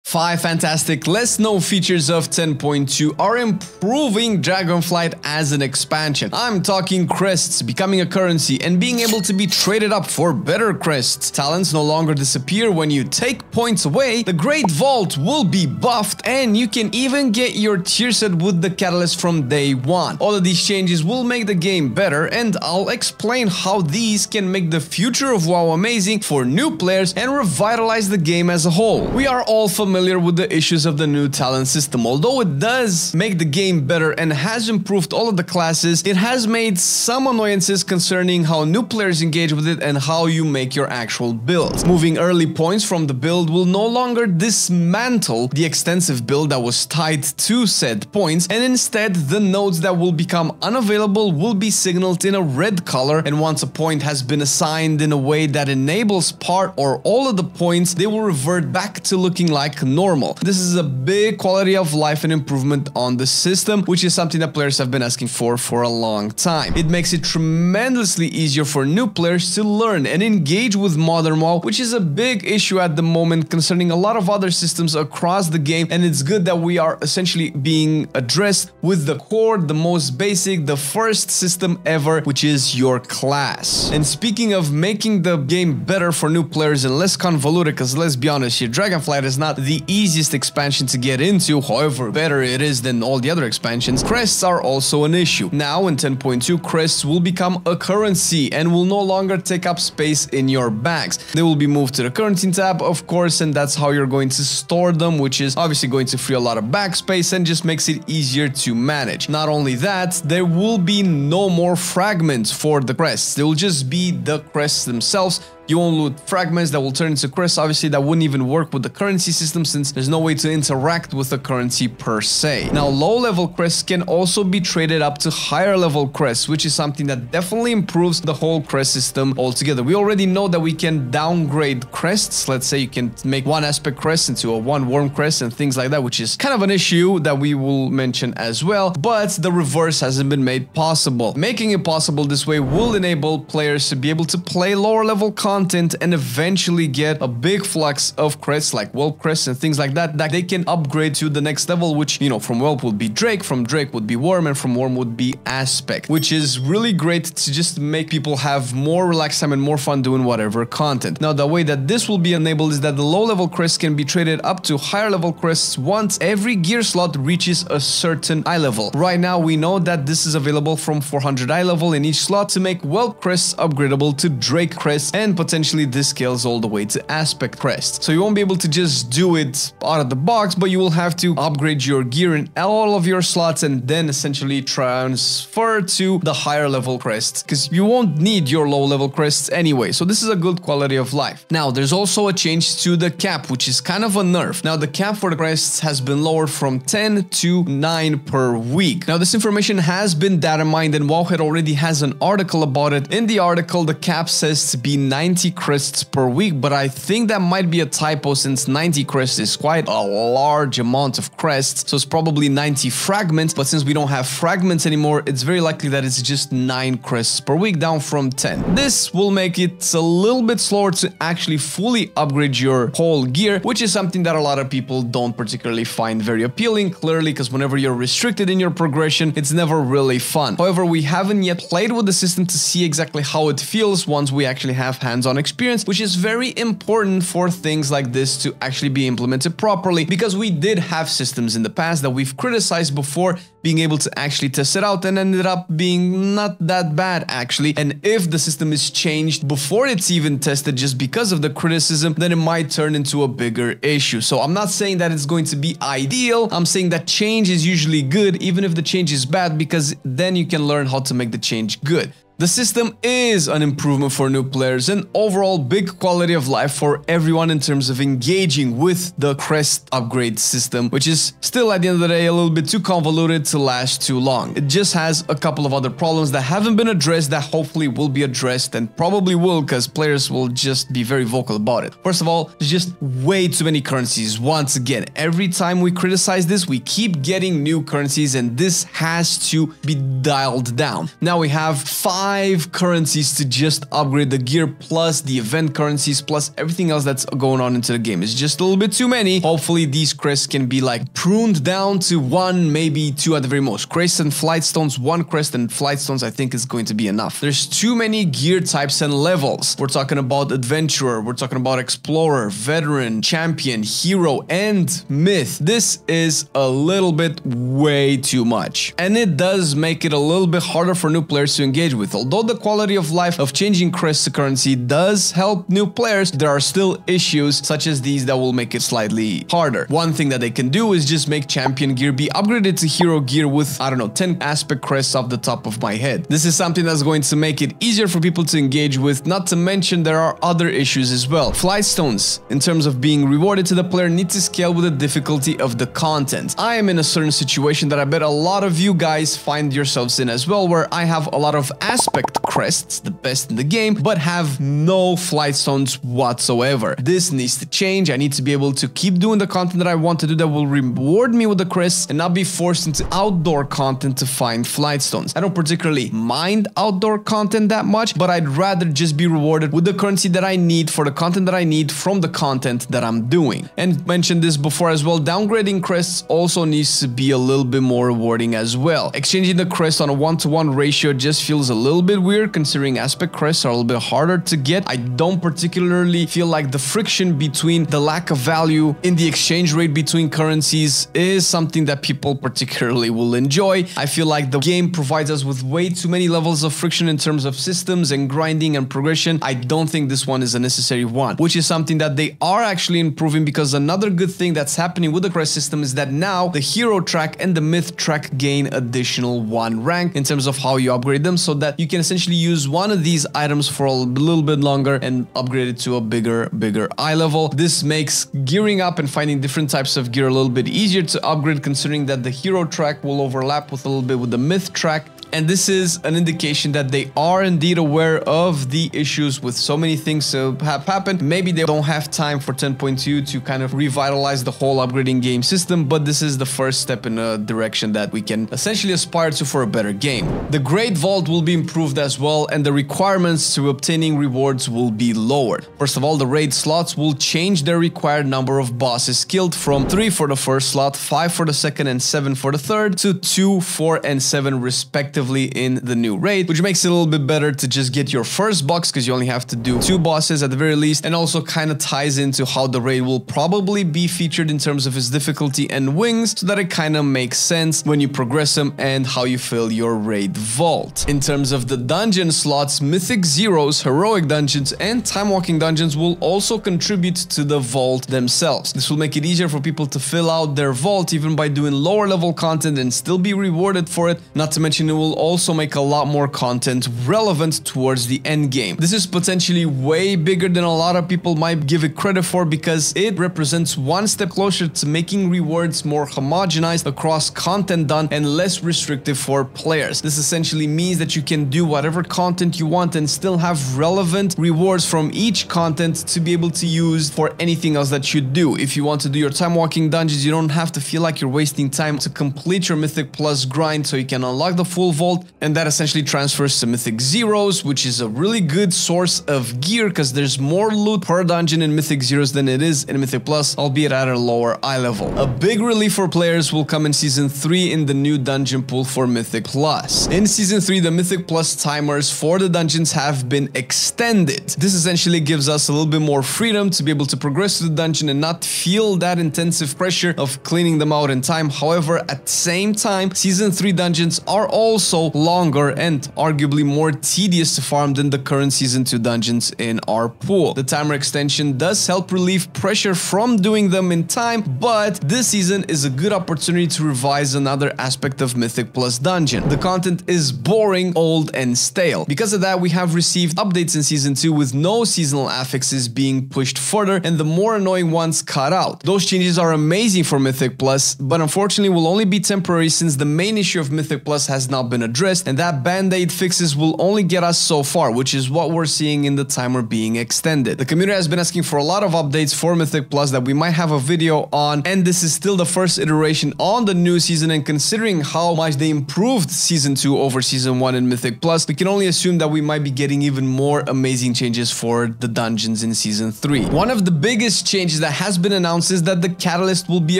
5 fantastic less known features of 10.2 are improving Dragonflight as an expansion. I'm talking crests becoming a currency and being able to be traded up for better crests. Talents no longer disappear when you take points away. The Great Vault will be buffed and you can even get your tier set with the catalyst from day one. All of these changes will make the game better, and I'll explain how these can make the future of WoW amazing for new players and revitalize the game as a whole. We are all familiar with the issues of the new talent system. Although it does make the game better and has improved all of the classes, it has made some annoyances concerning how new players engage with it and how you make your actual build. Moving early points from the build will no longer dismantle the extensive build that was tied to said points, and instead the nodes that will become unavailable will be signaled in a red color, and once a point has been assigned in a way that enables part or all of the points, they will revert back to looking like normal. This is a big quality of life and improvement on the system, which is something that players have been asking for a long time. It makes it tremendously easier for new players to learn and engage with modern WoW, which is a big issue at the moment concerning a lot of other systems across the game, and it's good that we are essentially being addressed with the core, the most basic, the first system ever, which is your class. And speaking of making the game better for new players and less convoluted, because let's be honest here, Dragonflight is not the easiest expansion to get into, however better it is than all the other expansions, crests are also an issue. Now in 10.2, crests will become a currency and will no longer take up space in your bags. They will be moved to the currency tab, of course, and that's how you're going to store them, which is obviously going to free a lot of bag space and just makes it easier to manage. Not only that, there will be no more fragments for the crests. They will just be the crests themselves. You won't loot fragments that will turn into crests. Obviously, that wouldn't even work with the currency system since there's no way to interact with the currency per se. Now, low-level crests can also be traded up to higher-level crests, which is something that definitely improves the whole crest system altogether. We already know that we can downgrade crests. Let's say you can make one aspect crest into a one worm crest and things like that, which is kind of an issue that we will mention as well. But the reverse hasn't been made possible. Making it possible this way will enable players to be able to play lower-level content and eventually get a big flux of crests like whelp crests and things like that that they can upgrade to the next level, which, you know, from whelp would be drake, from drake would be worm, and from worm would be aspect, which is really great to just make people have more relaxed time and more fun doing whatever content. Now, the way that this will be enabled is that the low-level crests can be traded up to higher-level crests once every gear slot reaches a certain eye level. Right now, we know that this is available from 400 eye level in each slot to make whelp crests upgradable to drake crests, and potentially this scales all the way to aspect crest. So you won't be able to just do it out of the box, but you will have to upgrade your gear in all of your slots and then essentially transfer to the higher level crests, because you won't need your low level crests anyway. So this is a good quality of life. Now, there's also a change to the cap, which is kind of a nerf. Now, the cap for the crests has been lowered from 10 to 9 per week. Now, this information has been data mined, and Wowhead already has an article about it. In the article, the cap says to be 90 crests per week, but I think that might be a typo since 90 crests is quite a large amount of crests, so it's probably 90 fragments, but since we don't have fragments anymore, it's very likely that it's just 9 crests per week, down from 10. This will make it a little bit slower to actually fully upgrade your whole gear, which is something that a lot of people don't particularly find very appealing, clearly, because whenever you're restricted in your progression, it's never really fun. However, we haven't yet played with the system to see exactly how it feels once we actually have hands-on experience, which is very important for things like this to actually be implemented properly, because we did have systems in the past that we've criticized before being able to actually test it out and ended up being not that bad actually. And if the system is changed before it's even tested just because of the criticism, then it might turn into a bigger issue. So I'm not saying that it's going to be ideal. I'm saying that change is usually good, even if the change is bad, because then you can learn how to make the change good. The system is an improvement for new players and overall big quality of life for everyone in terms of engaging with the Crest upgrade system, which is still at the end of the day a little bit too convoluted to last too long. It just has a couple of other problems that haven't been addressed that hopefully will be addressed, and probably will, because players will just be very vocal about it. First of all, there's just way too many currencies. Once again, every time we criticize this, we keep getting new currencies, and this has to be dialed down. Now we have 5 5 currencies to just upgrade the gear, plus the event currencies, plus everything else that's going on into the game. It's just a little bit too many. Hopefully these crests can be like pruned down to 1, maybe 2 at the very most. Crest and flight stones, 1 crest and flight stones I think is going to be enough. There's too many gear types and levels. We're talking about adventurer, we're talking about explorer, veteran, champion, hero, and myth. This is a little bit way too much, and it does make it a little bit harder for new players to engage with. Although the quality of life of changing crest to currency does help new players, there are still issues such as these that will make it slightly harder. One thing that they can do is just make champion gear be upgraded to hero gear with, I don't know, 10 aspect crests off the top of my head. This is something that's going to make it easier for people to engage with, not to mention there are other issues as well. Flight stones, in terms of being rewarded to the player, need to scale with the difficulty of the content. I am in a certain situation that I bet a lot of you guys find yourselves in as well, where I have a lot of aspect crests, the best in the game, but have no flight stones whatsoever. This needs to change. I need to be able to keep doing the content that I want to do that will reward me with the crests and not be forced into outdoor content to find flight stones. I don't particularly mind outdoor content that much, but I'd rather just be rewarded with the currency that I need for the content that I need from the content that I'm doing. And mentioned this before as well, downgrading crests also needs to be a little bit more rewarding as well. Exchanging the crest on a 1-to-1 ratio just feels a little bit weird, considering aspect crests are a little bit harder to get. I don't particularly feel like the friction between the lack of value in the exchange rate between currencies is something that people particularly will enjoy. I feel like the game provides us with way too many levels of friction in terms of systems and grinding and progression. I don't think this one is a necessary one, which is something that they are actually improving, because another good thing that's happening with the crest system is that now the hero track and the myth track gain additional 1 rank in terms of how you upgrade them, so that you can essentially use one of these items for a little bit longer and upgrade it to a bigger eye level. This makes gearing up and finding different types of gear a little bit easier to upgrade, considering that the hero track will overlap with a little bit with the myth track. And this is an indication that they are indeed aware of the issues with so many things to have happened. Maybe they don't have time for 10.2 to kind of revitalize the whole upgrading game system, but this is the first step in a direction that we can essentially aspire to for a better game. The Great Vault will be improved as well, and the requirements to obtaining rewards will be lowered. First of all, the raid slots will change their required number of bosses killed from 3 for the first slot, 5 for the second, and 7 for the third, to 2, 4, and 7 respectively in the new raid, which makes it a little bit better to just get your first box, because you only have to do 2 bosses at the very least, and also kind of ties into how the raid will probably be featured in terms of its difficulty and wings, so that it kind of makes sense when you progress them and how you fill your raid vault. In terms of the dungeon slots, mythic zeros, heroic dungeons, and time walking dungeons will also contribute to the vault themselves. This will make it easier for people to fill out their vault even by doing lower level content and still be rewarded for it. Not to mention, it will also make a lot more content relevant towards the end game. This is potentially way bigger than a lot of people might give it credit for, because it represents one step closer to making rewards more homogenized across content done and less restrictive for players. This essentially means that you can do whatever content you want and still have relevant rewards from each content to be able to use for anything else that you do. If you want to do your time walking dungeons, you don't have to feel like you're wasting time to complete your Mythic Plus grind, so you can unlock the full vault, and that essentially transfers to Mythic Zeros, which is a really good source of gear, because there's more loot per dungeon in Mythic Zeros than it is in Mythic Plus, albeit at a lower eye level. A big relief for players will come in Season 3 in the new dungeon pool for Mythic Plus. In Season 3, the Mythic Plus timers for the dungeons have been extended. This essentially gives us a little bit more freedom to be able to progress to the dungeon and not feel that intensive pressure of cleaning them out in time. However, at the same time, Season 3 dungeons are also longer and arguably more tedious to farm than the current Season 2 dungeons in our pool. The timer extension does help relieve pressure from doing them in time, but this season is a good opportunity to revise another aspect of Mythic Plus dungeon. The content is boring, old, and stale. Because of that, we have received updates in Season 2 with no seasonal affixes being pushed further and the more annoying ones cut out. Those changes are amazing for Mythic Plus, but unfortunately will only be temporary, since the main issue of Mythic Plus has not been been addressed, and that band-aid fixes will only get us so far, which is what we're seeing in the timer being extended. The community has been asking for a lot of updates for Mythic Plus that we might have a video on, and this is still the first iteration on the new season, and considering how much they improved Season 2 over Season 1 in Mythic Plus, we can only assume that we might be getting even more amazing changes for the dungeons in Season 3. One of the biggest changes that has been announced is that the Catalyst will be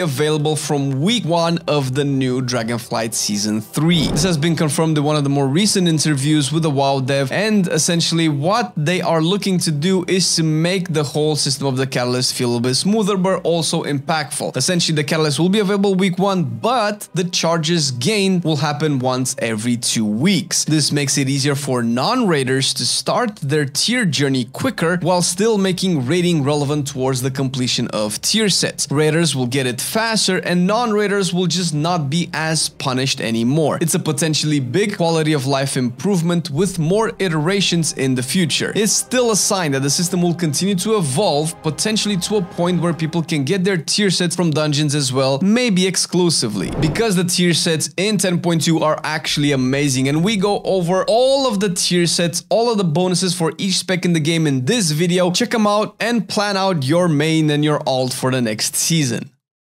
available from week 1 of the new Dragonflight Season 3. This has been confirmed in one of the more recent interviews with the WoW dev, and essentially what they are looking to do is to make the whole system of the Catalyst feel a bit smoother but also impactful. Essentially, the Catalyst will be available week 1, but the charges gained will happen once every 2 weeks. This makes it easier for non-raiders to start their tier journey quicker while still making raiding relevant towards the completion of tier sets. Raiders will get it faster and non-raiders will just not be as punished anymore. It's a potentially big quality of life improvement with more iterations in the future. It's still a sign that the system will continue to evolve, potentially to a point where people can get their tier sets from dungeons as well, maybe exclusively. Because the tier sets in 10.2 are actually amazing, and we go over all of the tier sets, all of the bonuses for each spec in the game in this video. Check them out and plan out your main and your alt for the next season.